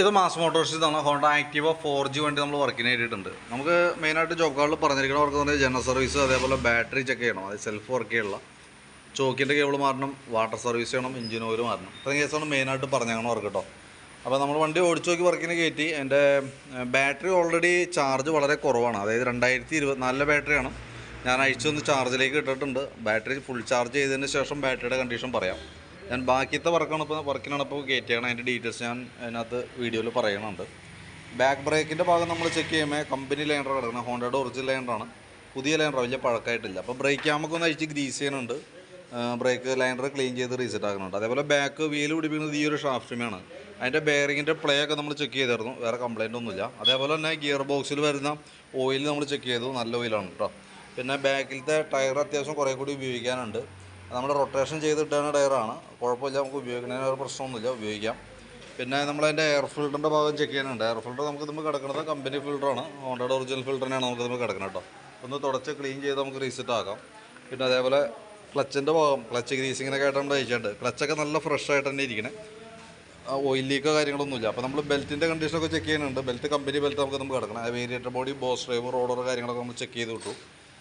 ഇത് മാസ് മോട്ടോഴ്സിൽ തന്നെ Honda Activa 4G വണ്ടി നമ്മൾ വർക്കിന് വേണ്ടിയിട്ടുണ്ട്. നമുക്ക് മെയിനായിട്ട് ജോബ് കാർഡിൽ പറഞ്ഞിരിക്കുന്ന വർക്ക് എന്ന് പറഞ്ഞാൽ ജനറൽ സർവീസ്, അതേപോലെ ബാറ്ററി ചെക്ക് ചെയ്യണം, അത് സെൽഫ് വർക്ക് ചെയ്യണം, ചോക്കിൻ്റെ കേബിൾ മാറണം, വാട്ടർ സർവീസ് ചെയ്യണം, എഞ്ചിൻ ഓയിൽ മാറണം. ഇത്രയും കേസാണ് മെയിനായിട്ട് പറഞ്ഞാണ് വർക്ക് കേട്ടോ. അപ്പോൾ നമ്മൾ വണ്ടി ഓടിച്ച് നോക്കി വർക്കിന് കയറ്റി. എൻ്റെ ബാറ്ററി ഓൾറെഡി ചാർജ് വളരെ കുറവാണ്, അതായത് 2024 ബാറ്ററിയാണ്. ഞാൻ അഴിച്ചൊന്ന് ചാർജിലേക്ക് ഇട്ടിട്ടുണ്ട്. ബാറ്ററി ഫുൾ ചാർജ് ചെയ്തതിന് ശേഷം ബാറ്ററിയുടെ കണ്ടീഷൻ പറയാം. ഞാൻ ബാക്കിയത്തെ വർക്കിനാണ് ഇപ്പോൾ കയറ്റിയാണ്. അതിൻ്റെ ഡീറ്റെയിൽസ് ഞാൻ അതിനകത്ത് വീഡിയോയിൽ പറയുന്നുണ്ട്. ബാക്ക് ബ്രേക്കിൻ്റെ ഭാഗം നമ്മൾ ചെക്ക് ചെയ്യുമ്പോൾ കമ്പനി ലൈനർ കിടക്കണം, ഹോണ്ടയുടെ ഒറിജിനൽ ലൈനറാണ്, പുതിയ ലൈനർ വലിയ പഴക്കമായിട്ടില്ല. അപ്പോൾ ബ്രേക്ക് ക്യാമൊക്കെ ഒന്ന് അഴിച്ച് ഗ്രീസ് ചെയ്യുന്നുണ്ട്, ബ്രേക്ക് ലൈനർ ക്ലീൻ ചെയ്ത് റീസെറ്റ് ആക്കുന്നുണ്ട്. അതേപോലെ ബാക്ക് വീല് പിടിപ്പിക്കുന്നത് ഈ ഒരു ഷാഫ്റ്റിമാണ്. അതിൻ്റെ ബെയറിങ്ങിൻ്റെ പ്ലേ ഒക്കെ നമ്മൾ ചെക്ക് ചെയ്തിരുന്നു, വേറെ കംപ്ലയിൻ്റ് ഒന്നുമില്ല. അതേപോലെ തന്നെ ഗിയർ ബോക്സിൽ വരുന്ന ഓയിൽ നമ്മൾ ചെക്ക് ചെയ്തു, നല്ല ഓയിലാണ് കേട്ടോ. പിന്നെ ബാക്കിലത്തെ ടയർ അത്യാവശ്യം കുറേ കൂടി ഉപയോഗിക്കാനുണ്ട്. നമ്മൾ റൊട്ടേഷൻ ചെയ്തിട്ടാണ് ടയറാണ്, കുഴപ്പമില്ല, നമുക്ക് ഉപയോഗിക്കുന്നതിന് ഒരു പ്രശ്നമൊന്നുമില്ല, ഉപയോഗിക്കാം. പിന്നെ നമ്മളതിൻ്റെ എയർ ഫിൽറ്ററിൻ്റെ ഭാഗം ചെക്ക് ചെയ്യാനുണ്ട്. എയർ ഫിൽറ്റർ നമുക്ക് നമ്മൾ കിടക്കുന്നത് കമ്പനി ഫിൽറ്ററാണ്, ഹോണ്ടയുടെ ഒറിജിനൽ ഫിൽറ്ററിനാണ് നമുക്ക് നമ്മൾ കിടക്കുന്നത് കേട്ടോ. ഒന്ന് തുടച്ച് ക്ലീൻ ചെയ്ത് നമുക്ക് റീസെറ്റ് ആക്കാം. പിന്നെ അതേപോലെ ക്ലച്ചിൻ്റെ ഭാഗം, ക്ലച്ച് ഗ്രീസിങ്ങിനൊക്കെ ആയിട്ട് നമ്മൾ അയച്ചിട്ടുണ്ട്. ക്ലച്ചൊക്കെ നല്ല ഫ്രഷ് ആയിട്ട് തന്നെ ഇരിക്കണേ, ഓയിൽ ലീക്കോ കാര്യങ്ങളൊന്നുമില്ല. അപ്പോൾ നമ്മൾ ബെൽറ്റിൻ്റെ കണ്ടീഷനൊക്കെ ചെക്ക് ചെയ്യുന്നുണ്ട്. ബെൽറ്റ് കമ്പനി ബെൽറ്റ് നമുക്ക് കിടക്കണം. വേരിയേറ്റർ ബോഡി, ബോസ് ഡ്രൈവ്, റോഡർ കാര്യങ്ങളൊക്കെ നമ്മൾ ചെക്ക് ചെയ്ത് വിട്ടു.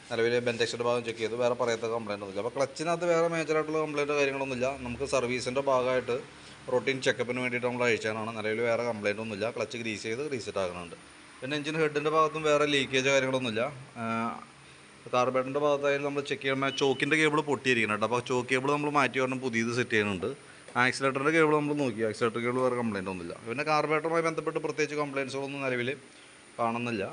നിലവിൽ ബെൻഡെക്സിൻ്റെ ഭാഗം ചെക്ക് ചെയ്തു, വേറെ പറയാത്ത കംപ്ലയിൻ്റ് ഒന്നുമില്ല. അപ്പോൾ ക്ലച്ചിനകത്ത് വേറെ മേജറായിട്ടുള്ള കംപ്ലയിൻ്റ് കാര്യങ്ങളൊന്നുമില്ല. നമുക്ക് സർവീസിൻ്റെ ഭാഗമായിട്ട് റൊട്ടീൻ ചെക്കപ്പിന് വേണ്ടിയിട്ട് നമ്മൾ അയച്ചാണ്. നിലവിൽ വേറെ കംപ്ലയിൻ്റ് ഒന്നുമില്ല. ക്ലച്ച് ഗ്രീസ് ചെയ്ത് റീസെറ്റ് ആകുന്നുണ്ട്. പിന്നെ എഞ്ചിൻ ഹെഡിൻ്റെ ഭാഗത്തും വേറെ ലീക്കേജ് കാര്യങ്ങളൊന്നുമില്ല. കാർബറേറ്ററിൻ്റെ ഭാഗത്തായാലും നമ്മൾ ചെക്ക് ചെയ്യുമ്പോൾ ചോക്കിൻ്റെ കേബിൾ പൊട്ടിയിരിക്കുന്നുണ്ട്. അപ്പോൾ ചോക്ക് കേബിൾ നമ്മൾ മാറ്റി പറഞ്ഞാൽ പുതിയത് സെറ്റ് ചെയ്യുന്നുണ്ട്. ആക്സിലേറ്ററിൻ്റെ കേബിൾ നമ്മൾ നോക്കി, ആക്സിലേറ്റർ കേബിൾ വേറെ കംപ്ലയിൻ്റ് ഒന്നുമില്ല. പിന്നെ കാർബറേറ്ററുമായി ബന്ധപ്പെട്ട് പ്രത്യേകിച്ച് കംപ്ലയിൻസുകളൊന്നും നിലവിൽ കാണുന്നില്ല.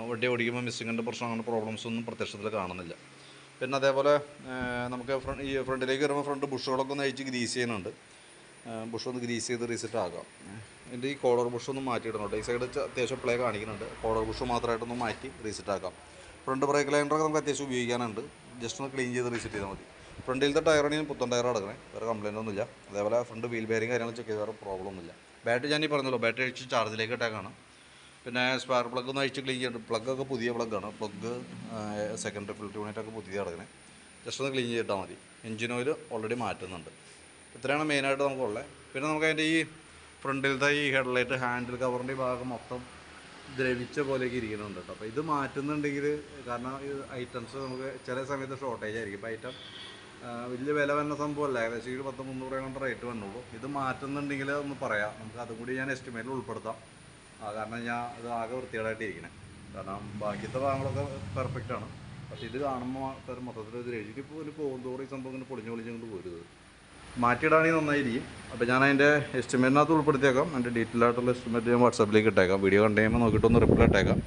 വണ്ടി ഓടിക്കുമ്പോൾ മിസ്സിങ്ങിൻ്റെ പ്രശ്നം, അങ്ങനെ പ്രോബ്ലംസ് ഒന്നും പ്രത്യക്ഷത്തിൽ കാണുന്നില്ല. പിന്നെ അതേപോലെ നമുക്ക് ഈ ഫ്രണ്ടിലേക്ക് വരുമ്പോൾ ഫ്രണ്ട് ബുഷുകളൊക്കെ ഒന്ന് അഴിച്ച് ഗ്രീസ് ചെയ്യുന്നുണ്ട്. ബുഷ് ഒന്ന് ഗ്രീസ് ചെയ്ത് റീസെറ്റ് ആക്കാം. എൻ്റെ ഈ കോളർ ബുഷ് ഒന്ന് മാറ്റിയിടുന്നുണ്ട്. ഈ സൈഡ് അത്യാവശ്യം പ്ലേ കാണിക്കുന്നുണ്ട്. കോളർ ബുഷ് മാത്രമായിട്ടൊന്ന് മാറ്റി റീസെറ്റ് ആക്കാം. ഫ്രണ്ട് ബ്രേക്ക് ലൈനറൊക്കെ നമുക്ക് അത്യാവശ്യം ഉപയോഗിക്കാനുണ്ട്. ജസ്റ്റ് ഒന്ന് ക്ലീൻ ചെയ്ത് റീസെറ്റ് ചെയ്താൽ മതി. ഫ്രണ്ടിലത്തെ ടയറാണെങ്കിൽ പുത്തൻ ടയർ അടക്കണേ, വേറെ കംപ്ലയിൻ്റ് ഒന്നുമില്ല. അതേപോലെ ഫ്രണ്ട് വീൽ ബെയറിങ് കാര്യങ്ങൾ ചെക്ക് ചെയ്ത് വേറെ പ്രോബ്ലം ഒന്നുമില്ല. ബാറ്ററി ഞാൻ ഈ പറഞ്ഞല്ലോ, ബാറ്ററി അഴിച്ച് ചാർജിലേക്ക് ഇട്ടേക്കാണ്. പിന്നെ സ്പാർക്ക് പ്ലഗ് ഒന്ന് അഴിച്ച് ക്ലീൻ ചെയ്തിട്ട്, പ്ലഗൊക്കെ പുതിയ പ്ലഗ്ഗാണ്. പ്ലഗ് സെക്കൻഡറി ഫിൽറ്റർ യൂണിറ്റൊക്കെ പുതിയ കിടക്കണേ, ജസ്റ്റ് ഒന്ന് ക്ലീൻ ചെയ്തിട്ടാൽ മതി. എഞ്ചിൻ ഓയിൽ ഓൾറെഡി മാറ്റുന്നുണ്ട്. ഇത്രയാണ് മെയിനായിട്ട് നമുക്കുള്ളത്. പിന്നെ നമുക്ക് അതിൻ്റെ ഈ ഫ്രണ്ടിലത്തെ ഈ ഹെഡ്ലൈറ്റ് ഹാൻഡിൽ കവറിൻ്റെ ഈ ഭാഗം മൊത്തം ദ്രവിച്ച പോലെയൊക്കെ ഇരിക്കുന്നുണ്ട് കേട്ടോ. അപ്പോൾ ഇത് മാറ്റുന്നുണ്ടെങ്കിൽ, കാരണം ഈ ഐറ്റംസ് നമുക്ക് ചില സമയത്ത് ഷോർട്ടേജ് ആയിരിക്കും. ഇപ്പോൾ ഐറ്റം വലിയ വില വരുന്ന സംഭവമല്ല, ഏകദേശം ഒരു 10-300 കൊണ്ട് റേറ്റ് വന്നുള്ളൂ. ഇത് മാറ്റുന്നുണ്ടെങ്കിൽ ഒന്ന് പറയാം, നമുക്ക് അതും കൂടി ഞാൻ എസ്റ്റിമേറ്റിൽ ഉൾപ്പെടുത്താം. കാരണം ഞാൻ ഇത് ആകെ വൃത്തികേടായിട്ട് ഇരിക്കണേ, കാരണം ബാക്കിയത്തെ ഭാഗങ്ങളൊക്കെ പെർഫെക്റ്റ് ആണ്. പക്ഷേ ഇത് കാണുമ്പോൾ മൊത്തത്തിൽ ഇത് രചിച്ചിപ്പോൾ ഒരു പോകുന്തോറും ഈ സംഭവം ഇങ്ങനെ പൊളിഞ്ഞുകൊണ്ട് പോരുത്. മാറ്റിയിടാണെങ്കിൽ നന്നായിരിക്കും. അപ്പോൾ ഞാൻ അതിൻ്റെ എസ്റ്റിമേറ്റിനകത്ത് ഉൾപ്പെടുത്തിയേക്കാം. അതിൻ്റെ ഡീറ്റെയിൽ ആയിട്ടുള്ള എസ്റ്റിമേറ്റ് ഞാൻ വാട്സാപ്പിലേക്ക് ഇട്ടേക്കാം. വീഡിയോ കണ്ടു കഴിയുമ്പോൾ നോക്കിയിട്ടൊന്ന് റിപ്ലൈ ഇട്ടേക്കാം.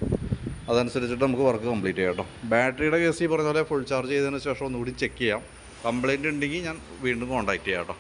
അതനുസരിച്ചിട്ട് നമുക്ക് വർക്ക് കംപ്ലീറ്റ് ചെയ്യാം കേട്ടോ. ബാറ്ററിയുടെ കേസ് ഈ പറഞ്ഞ പോലെ ഫുൾ ചാർജ് ചെയ്തതിന് ശേഷം ഒന്നുകൂടി ചെക്ക് ചെയ്യാം. കംപ്ലയിൻറ്റ് ഉണ്ടെങ്കിൽ ഞാൻ വീണ്ടും കോൺടാക്റ്റ് ചെയ്യാം കേട്ടോ.